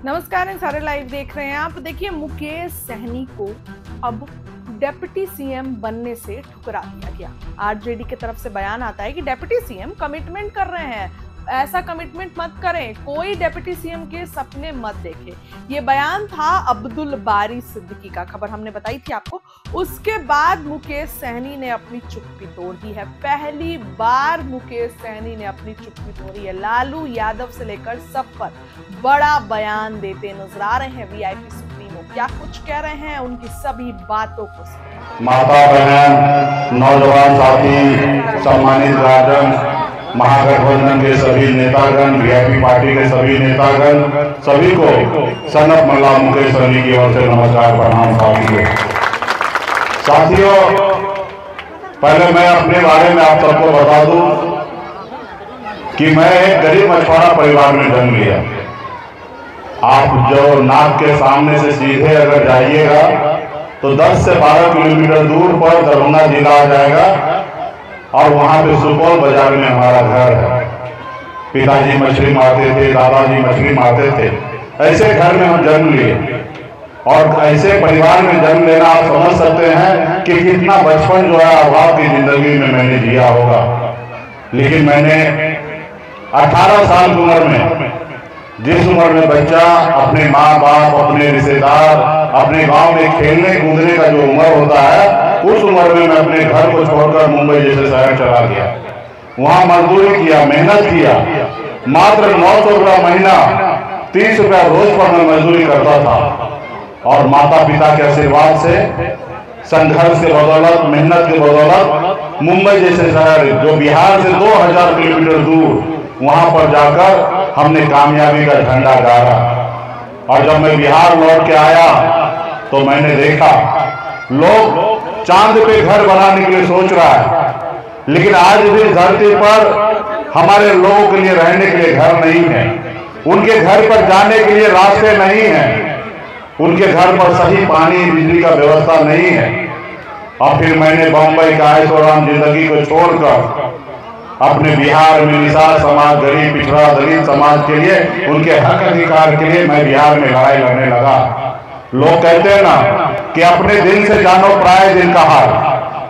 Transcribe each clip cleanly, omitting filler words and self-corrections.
नमस्कार, सारे लाइव देख रहे हैं आप। देखिए, मुकेश सहनी को अब डेप्यूटी सीएम बनने से ठुकरा दिया गया। आरजेडी की तरफ से बयान आता है कि डेप्यूटी सीएम कमिटमेंट कर रहे हैं, ऐसा कमिटमेंट मत करें, कोई डेप्यूटी सीएम के सपने मत देखे। ये बयान था अब्दुल बारी सिद्दीकी का, खबर हमने बताई थी आपको। उसके बाद मुकेश सहनी ने अपनी चुप्पी तोड़ दी है। पहली बार मुकेश सहनी ने अपनी चुप्पी तोड़ी है। लालू यादव से लेकर सब पर बड़ा बयान देते नजर आ रहे हैं वीआईपी सुप्रीमो। क्या कुछ कह रहे हैं, उनकी सभी बातों को माता बहन, नौजवान साथी, सम्मानित राजन, महागठबंधन के सभी नेतागण, वीआईपी पार्टी के सभी नेतागण, सभी को सनत मल्ला मुकेश सहनी की ओर से नमस्कार, प्रणाम। साथियों, पहले मैं अपने बारे में आप सबको बता दूं कि मैं एक गरीब मछुआरा परिवार में जन्म लिया। आप जो नाक के सामने से सीधे अगर जाइएगा तो 10 से 12 किलोमीटर दूर पर दरभंगा जिला आ जाएगा और वहां पे सुपौल बाजार में हमारा घर है। पिताजी मछली मारते थे, दादाजी मछली मारते थे। ऐसे घर में हम जन्म लिए और ऐसे परिवार में जन्म लेना आप समझ सकते हैं कि कितना बचपन जो है अभाव की जिंदगी में मैंने जिया होगा। लेकिन मैंने 18 साल की उम्र में, जिस उम्र में बच्चा अपने माँ बाप, अपने रिश्तेदार, अपने गांव में खेलने कूदने का जो उम्र होता है, उस उम्र में मैं अपने घर को छोड़कर मुंबई जैसे शहर चला गया। वहां मजदूरी किया, मेहनत किया। मात्र 900 रुपया महीना, 30 रुपया रोज पर मैं मजदूरी करता था और माता पिता के आशीर्वाद से, संघर्ष के बदौलत, मेहनत के बदौलत मुंबई जैसे शहर, जो बिहार से 2000 किलोमीटर दूर, वहां पर जाकर हमने कामयाबी का झंडा गाड़ा। और जब मैं बिहार लौट के आया तो मैंने देखा लोग चांद पे घर बनाने के लिए सोच रहा है, लेकिन आज भी धरती पर हमारे लोगों के लिए रहने के लिए घर नहीं है। उनके घर पर जाने के लिए रास्ते नहीं है। उनके घर पर सही पानी बिजली का व्यवस्था नहीं है। और फिर मैंने बम्बई का ऐशोआराम जिंदगी को छोड़कर अपने बिहार में निषाद समाज, गरीब पिछड़ा दलित समाज के लिए, उनके हक अधिकार के लिए मैं बिहार में लड़ाई लड़ने लगा। लोग कहते हैं ना कि अपने दिन से जानो पराये दिन का हाल।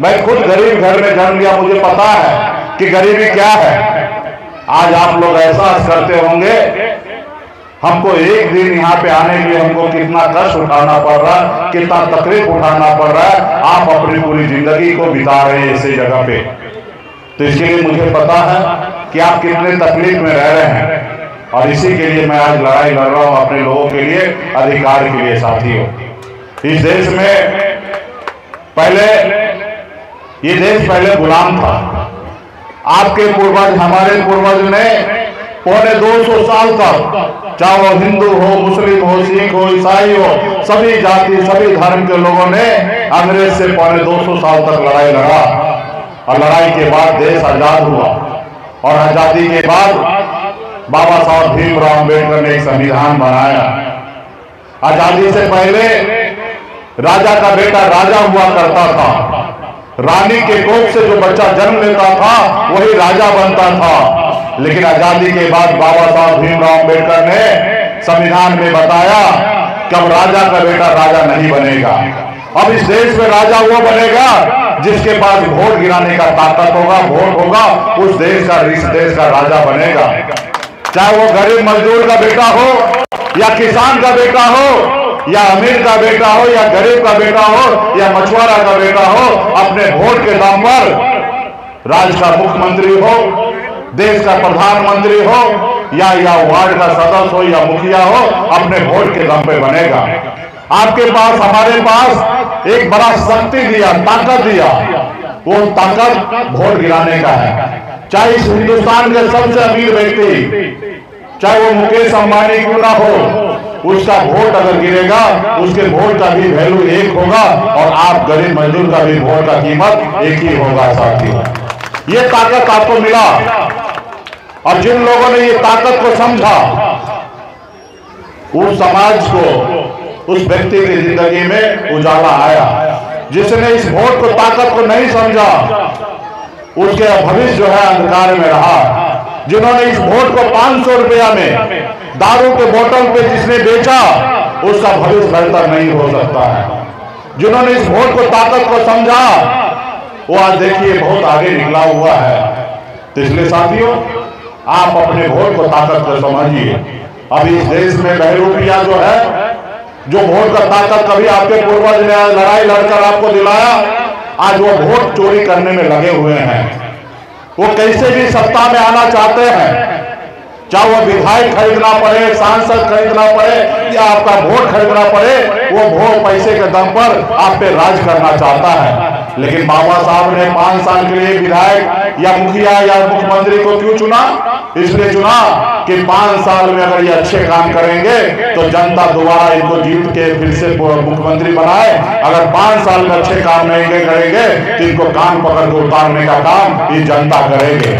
मैं खुद गरीब घर में जन्म लिया, मुझे पता है कि गरीबी क्या है। आज आप लोग एहसास करते होंगे हमको एक दिन यहाँ पे आने के लिए हमको कितना कष्ट उठाना पड़ रहा है, कितना तकलीफ उठाना पड़ रहा है। आप अपनी पूरी जिंदगी को बिता रहे हैं इसी जगह पे, तो इसके लिए मुझे पता है कि आप कितने तकलीफ में रह रहे हैं। और इसी के लिए मैं आज लड़ाई लड़ रहा हूं अपने लोगों के लिए, अधिकार के लिए। साथियों, इस देश में ये देश पहले गुलाम था। आपके पूर्वज, हमारे पूर्वज ने पौने 200 साल तक, चाहे वो हिंदू हो, मुस्लिम हो, सिख हो, ईसाई हो, सभी जाति, सभी धर्म के लोगों ने अंग्रेज से पौने 200 साल तक लड़ाई लड़ा। और लड़ाई के बाद देश आजाद हुआ और आजादी के बाद बाबा साहब भीमराव अम्बेडकर ने एक संविधान बनाया। आजादी से पहले राजा का बेटा राजा हुआ करता था। रानी के कोख से जो बच्चा जन्म लेता था वही राजा बनता था। लेकिन आजादी के बाद बाबा साहब भीमराव अम्बेडकर ने संविधान में बताया कि अब राजा का बेटा राजा नहीं बनेगा। अब इस देश में राजा वो बनेगा जिसके पास वोट गिराने का ताकत होगा, वोट होगा, उस देश का राजा बनेगा। चाहे वो गरीब मजदूर का बेटा हो या किसान का बेटा हो या अमीर का बेटा हो या गरीब का बेटा हो या मछुआरा का बेटा हो, अपने वोट के दम पर राज्य का मुख्यमंत्री हो, देश का प्रधानमंत्री हो या वार्ड का सदस्य हो या मुखिया हो, अपने वोट के दम पे बनेगा। आपके पास, हमारे पास एक बड़ा शक्ति दिया, ताकत दिया। वो ताकत वोट गिराने का है। चाहे इस हिंदुस्तान के सबसे अमीर व्यक्ति, चाहे वो मुकेश अंबानी क्यों ना हो, उसका वोट अगर गिरेगा, उसके वोट का भी वैल्यू एक होगा और आप गरीब मजदूर का भी वोट का कीमत एक ही होगा। साथियों, ये ताकत आपको मिला और जिन लोगों ने ये ताकत को समझा, उस समाज को, उस व्यक्ति की जिंदगी में उजाला आया। जिसने इस वोट को, ताकत को नहीं समझा, उसके भविष्य जो है अंधकार में रहा। जिन्होंने इस वोट को 500 रुपया में दारू के बोतल पे जिसने बेचा, उसका भविष्य बेहतर नहीं हो सकता है। जिन्होंने इस वोट को ताकत को समझा, वो आज देखिए बहुत आगे निकला हुआ है। तो इसलिए साथियों, आप अपने वोट को ताकत को समझिए। अभी इस देश में बहरूपिया जो है, जो वोट का ताकत कभी आपके पूर्वज ने लड़ाई लड़कर आपको दिलाया, आज वो वोट चोरी करने में लगे हुए हैं। वो कैसे भी सत्ता में आना चाहते हैं, चाहे वो विधायक खरीदना पड़े, सांसद खरीदना पड़े या आपका वोट खरीदना पड़े, वो वोट पैसे के दम पर आप पे राज करना चाहता है। लेकिन बाबा साहब ने 5 साल के लिए विधायक या मुखिया या मुख्यमंत्री को क्यों चुना? इसलिए चुना कि 5 साल में अगर ये अच्छे काम करेंगे तो जनता दोबारा इनको जीत के फिर से मुख्यमंत्री बनाए। अगर 5 साल में अच्छे काम नहीं करेंगे तो इनको कान पकड़ के उतारने का काम ये जनता करेंगे।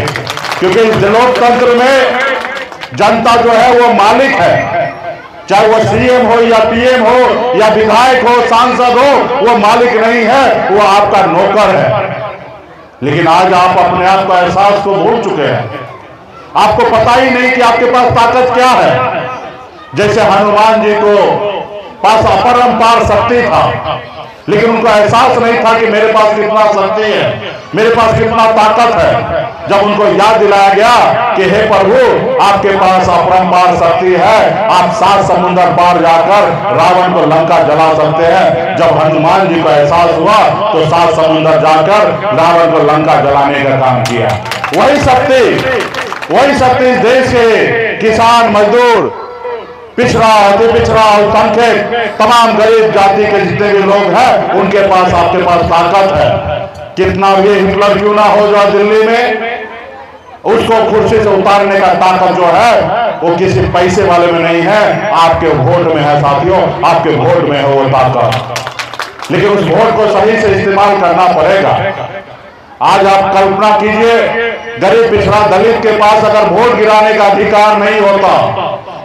क्योंकि इस लोकतंत्र में जनता जो है वो मालिक है। चाहे वो सीएम हो या पीएम हो या विधायक हो, सांसद हो, वो मालिक नहीं है, वो आपका नौकर है। लेकिन आज आप अपने आप का एहसास को भूल चुके हैं। आपको पता ही नहीं कि आपके पास ताकत क्या है। जैसे हनुमान जी को पास अपरंपार शक्ति था, लेकिन उनको एहसास नहीं था कि मेरे पास कितना शक्ति है, मेरे पास कितना ताकत है। जब उनको याद दिलाया गया कि हे प्रभु, आपके पास अपरंपार शक्ति है, आप 7 समुद्र पार जाकर रावण को लंका जला सकते हैं। जब हनुमान जी को एहसास हुआ तो 7 समुद्र जाकर रावण को लंका जलाने का काम किया। वही शक्ति इस देश के किसान, मजदूर, पिछड़ा, अति पिछड़ा, अल्पसंख्यक, तमाम गरीब जाति के जितने भी लोग हैं, उनके पास, आपके पास ताकत है। कितना भी हिटलर क्यों ना हो जाए दिल्ली में, उसको कुर्सी से उतारने का ताकत जो है वो किसी पैसे वाले में नहीं है, आपके वोट में है साथियों, आपके वोट में है वो ताकत। लेकिन उस वोट को सही से इस्तेमाल करना पड़ेगा। आज आप कल्पना कीजिए, गरीब, पिछड़ा, दलित के पास अगर वोट गिराने का अधिकार नहीं होता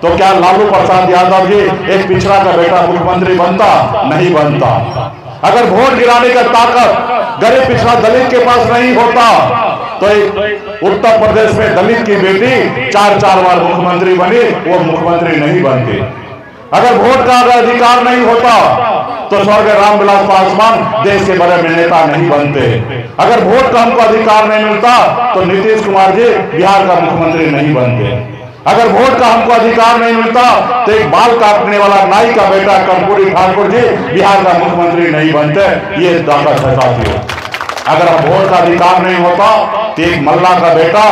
तो क्या लालू प्रसाद यादव जी एक पिछड़ा का बेटा मुख्यमंत्री बनता? नहीं बनता। अगर वोट गिराने का ताकत गरीब, पिछड़ा, दलित के पास नहीं होता तो उत्तर प्रदेश में दलित की बेटी 4 बार मुख्यमंत्री बनी, वो मुख्यमंत्री नहीं बनती। अगर वोट का अधिकार नहीं होता तो स्वर्गीय रामविलास पासवान देश के बड़े नेता नहीं बनते। अगर वोट का हमको अधिकार नहीं मिलता तो नीतीश कुमार जी बिहार का मुख्यमंत्री नहीं बनते। अगर वोट का हमको अधिकार नहीं मिलता तो एक बाल काटने वाला नाई का बेटा कर्पूरी ठाकुर जी बिहार का मुख्यमंत्री नहीं बनते। ये ताकत है साथियों। अगर हम वोट का अधिकार नहीं होता तो एक मल्ला का बेटा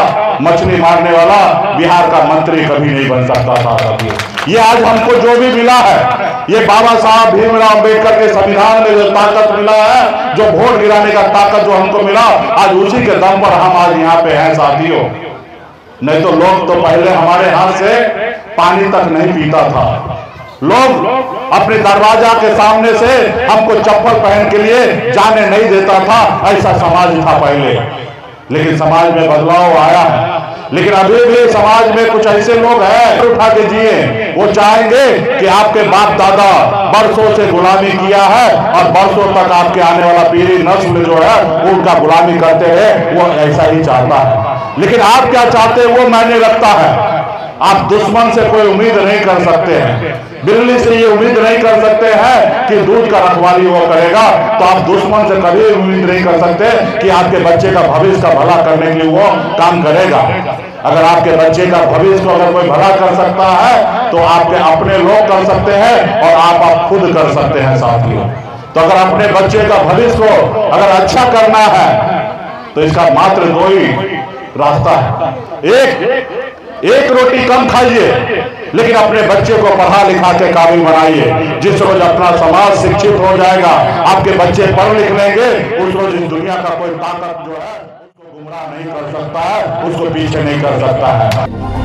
मछली मारने वाला बिहार का मंत्री कभी नहीं बन सकता था साथियों। ये आज हमको जो भी मिला है, ये बाबा साहब भीमराव अम्बेडकर के संविधान में जो ताकत मिला है, जो वोट गिराने का ताकत जो हमको मिला, आज उसी के दम पर हम आज यहाँ पे हैं साथियों। नहीं तो लोग तो पहले हमारे हाथ से पानी तक नहीं पीता था। लोग अपने दरवाजा के सामने से हमको चप्पल पहन के लिए जाने नहीं देता था, ऐसा समाज था पहले। लेकिन समाज में बदलाव आया है। लेकिन अभी भी समाज में कुछ ऐसे लोग हैं उठा के जिए, वो चाहेंगे कि आपके बाप दादा बरसों से गुलामी किया है और बरसों तक आपके आने वाला पीढ़ी नस्ल जो है उनका गुलामी करते हैं, वो ऐसा ही चाहता है। लेकिन आप क्या चाहते हैं वो मायने रखता है। आप दुश्मन से कोई उम्मीद नहीं कर सकते हैं। बिल्ली से ये उम्मीद नहीं कर सकते हैं कि दूध का रखवाली वो करेगा, तो आप दुश्मन से कभी उम्मीद नहीं कर सकते कि आपके बच्चे का भविष्य का भला करने के लिए वो काम करेगा। अगर आपके बच्चे का भविष्य को अगर कोई भला कर सकता है तो आपके अपने लोग कर सकते हैं और आप खुद कर सकते हैं साथियों। तो अगर अपने बच्चे का भविष्य को अगर अच्छा करना है तो इसका मात्र 2 ही रास्ता है। एक रोटी कम खाइए, लेकिन अपने बच्चे को पढ़ा लिखा के काबिल बनाइए। जिस रोज अपना समाज शिक्षित हो जाएगा, आपके बच्चे पढ़ लिख लेंगे, उस रोज इस दुनिया का कोई ताकत जो है उसको गुमराह नहीं कर सकता है, उसको पीछे नहीं कर सकता है।